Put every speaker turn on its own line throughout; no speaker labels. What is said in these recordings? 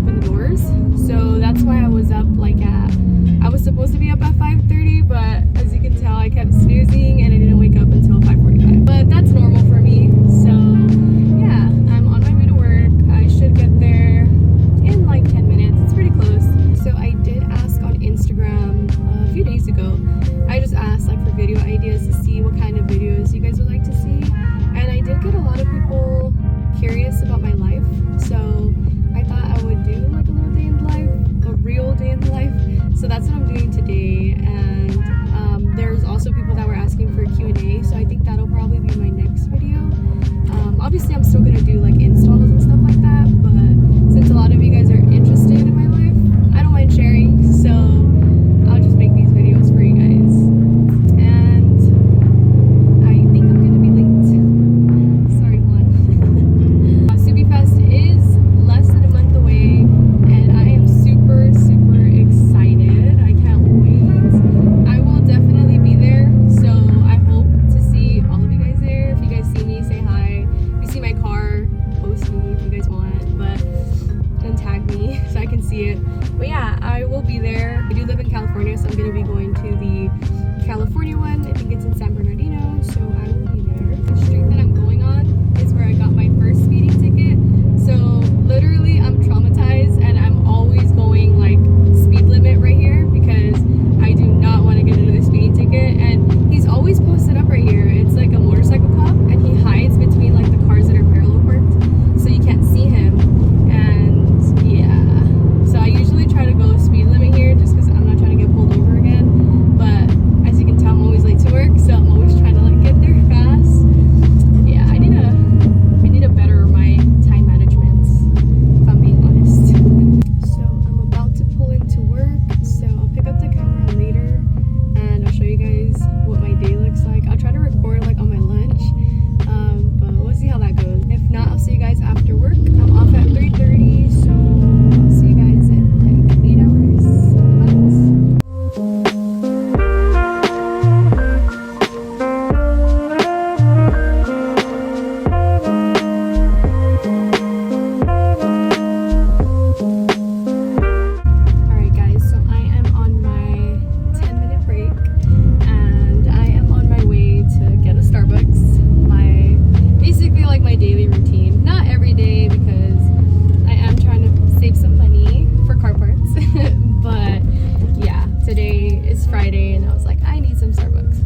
open the doors. So that's why I was up I was supposed to be up at 5:30, but as you can tell, I kept snoozing and I didn't wake up until 5:45. But that's normal for me. So yeah, I'm on my way to work. I should get there in like 10 minutes. It's pretty close. So I did ask on Instagram a few days ago. I just asked like for video ideas to see what kind of videos you guys would like to see. And I did get a lot of people curious about my life. So I thought I would do like a little day in the life, a real day in the life. So that's what I'm doing today. And there's also people that were asking for Q&A. So I think that'll probably be my next video. Obviously I'm still gonna do like installs and stuff like that. But since a lot of you guys are interested in my life, I don't mind sharing. So I'll just make these videos for you guys. And I think I'm gonna be late. Sorry, Juan. STILIZ is less than a month away, and I am super, super excited. I can't wait. I will definitely be there, so I hope to see all of you guys there. If you guys see me, say hi. If you see my car, post me if you guys want, and tag me so I can see it. But yeah, I will be there. I do live in California, so I'm going to be going to the California one. I think it's in San Bernardino, so I will be there. The street that I'm going on is where I got my first speeding ticket. So literally I'm traumatized, and I'm always going like speed limit right here because I do not want to get another speeding ticket. And he's always posted up right here. It's like a motorcycle cop, and he hides between like the cars that are parallel parked, so you can't see him. And yeah, so I usually try to go speed limit here just because I'm not trying to get pulled over again. But as you can tell, I'm always late to work, so I'm always trying to like get there fast. Yeah, I need to better my time management, if I'm being honest. So I'm about to pull into work, so I'll pick up the camera later and I'll show you guys what my day looks like. I'll try to record like on my lunch, but we'll see how that goes. If not, I'll see you guys after work. I'm off at 3:30, so I'll see you guys in like 8 hours. Alright guys, so I am on my 10-minute break and I am on my way to get a Starbucks. Basically like my daily routine. Not every day because I am trying to save some money for car parts. But yeah, today is Friday and I was like, I need some Starbucks.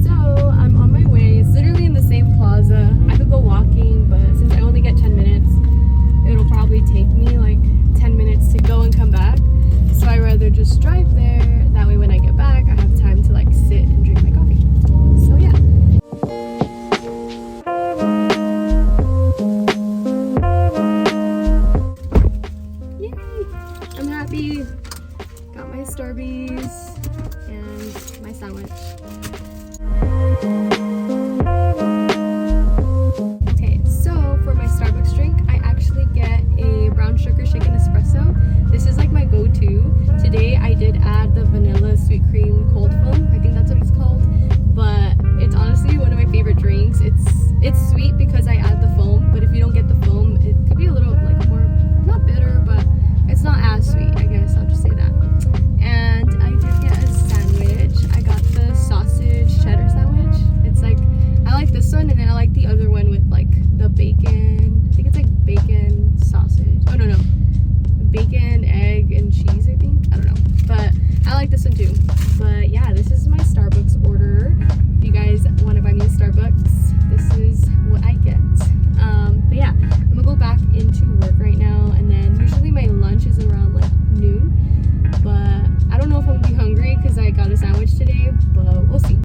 So I'm on my way. It's literally in the same plaza. I could go walking, but since I only get 10 minutes, it'll probably take me like 10 minutes to go and come back. So I'd rather just drive there. That way when I get back, I have time to like sit and drink my coffee. So yeah. I'm happy. Got my Starbies and my sandwich. Okay, so for my Starbucks drink, I actually get a brown sugar shaken espresso. This is like my go-to. Today I did add the vanilla sweet cream cold foam. I think that's what it's called. But it's honestly one of my favorite drinks. It's sweet because I add the foam, but if you don't get the foam, it could be a little like more, not bitter, but it's not as sweet, I guess I'll just say that. And I did get a sandwich. I got the sausage cheddar sandwich. It's like, I like this one, and then I like the other one with like the bacon. I think it's like bacon sausage. Oh no, bacon, egg, and cheese, I think. I don't know, but I like this one too. But yeah, this is my Starbucks order. If you guys want to buy me a Starbucks, this is what I get. But yeah, I'm gonna go back into work right now, and then usually my lunch is around like noon, but I don't know if I'm gonna be hungry because I got a sandwich today, but we'll see.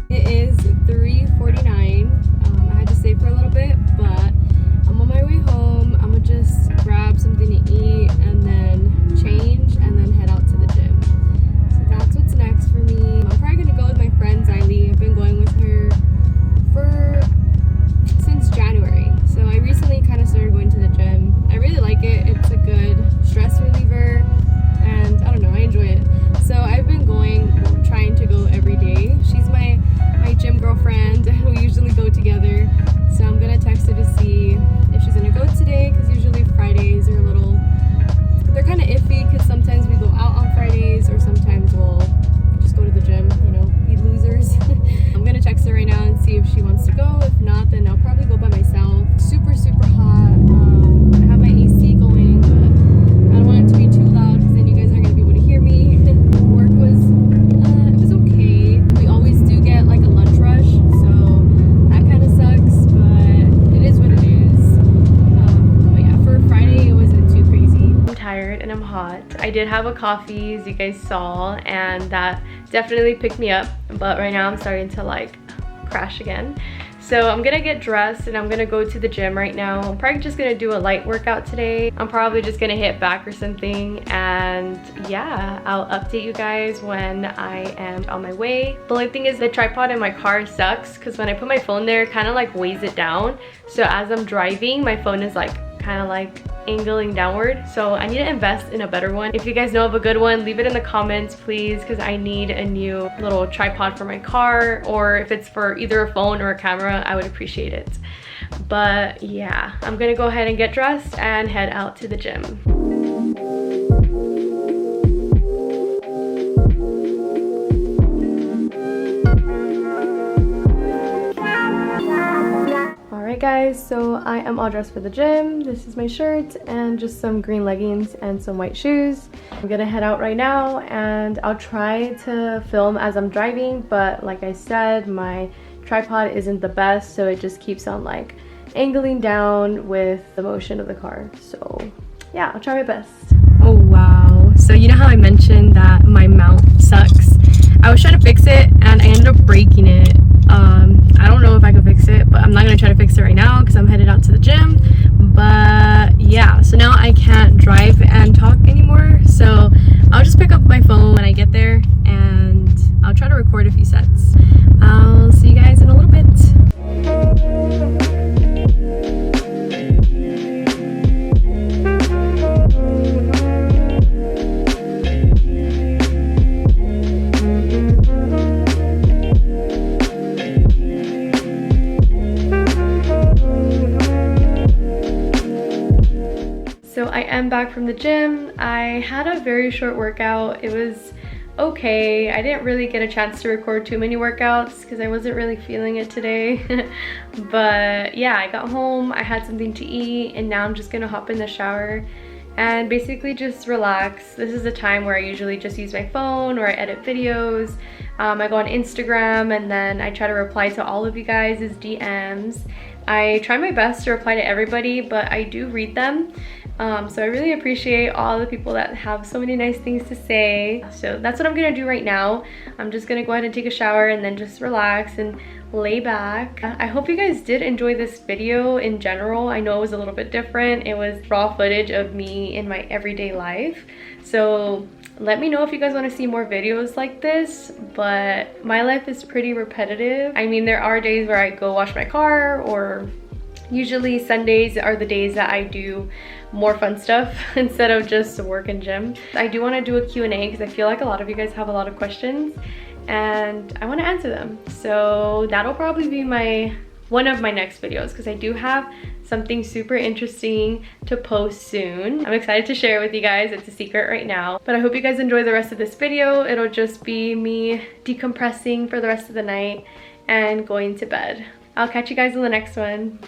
It is 3:49. I had to stay for a little bit, but I'm on my way home. I'm gonna just grab something to eat and then change and then head out to the gym. So that's what's next for me. hot. I did have a coffee, as you guys saw, and that definitely picked me up, but right now I'm starting to like crash again. So I'm gonna get dressed and I'm gonna go to the gym right now. I'm probably just gonna do a light workout today. I'm probably just gonna hit back or something, and yeah, I'll update you guys when I am on my way. The only thing is the tripod in my car sucks because when I put my phone there, it kind of like weighs it down. So as I'm driving, my phone is like kind of like angling downward, so I need to invest in a better one. If you guys know of a good one, leave it in the comments please, because I need a new little tripod for my car, or if it's for either a phone or a camera, I would appreciate it. But yeah, I'm gonna go ahead and get dressed and head out to the gym. Alright guys, so I am all dressed for the gym. This is my shirt and just some green leggings and some white shoes. I'm gonna head out right now and I'll try to film as I'm driving, but like I said, my tripod isn't the best, so it just keeps on like angling down with the motion of the car. So yeah, I'll try my best. Oh wow, so you know how I mentioned that my mount sucks? I was trying to fix it and I ended up breaking it. I don't know if I can fix it, but I'm not gonna try to fix it right now because I'm headed out to the gym. But yeah, so now I can't drive and talk anymore, so I'll just pick up my phone when I get there and I'll try to record a few sets. I'll see you guys in a little bit. So I am back from the gym. I had a very short workout. It was okay. I didn't really get a chance to record too many workouts because I wasn't really feeling it today. But yeah, I got home, I had something to eat, and now I'm just gonna hop in the shower and basically just relax. This is the time where I usually just use my phone or I edit videos. I go on Instagram and then I try to reply to all of you guys' DMs. I try my best to reply to everybody, but I do read them. So I really appreciate all the people that have so many nice things to say. So that's what I'm gonna do right now. I'm just gonna go ahead and take a shower and then just relax and lay back. I hope you guys did enjoy this video in general. I know it was a little bit different. It was raw footage of me in my everyday life. So let me know if you guys want to see more videos like this, but my life is pretty repetitive. I mean, there are days where I go wash my car, or usually Sundays are the days that I do more fun stuff instead of just work and gym. I do want to do a Q&A because I feel like a lot of you guys have a lot of questions and I want to answer them. So that'll probably be one of my next videos, because I do have something super interesting to post soon. I'm excited to share it with you guys. It's a secret right now, but I hope you guys enjoy the rest of this video. It'll just be me decompressing for the rest of the night and going to bed. I'll catch you guys in the next one.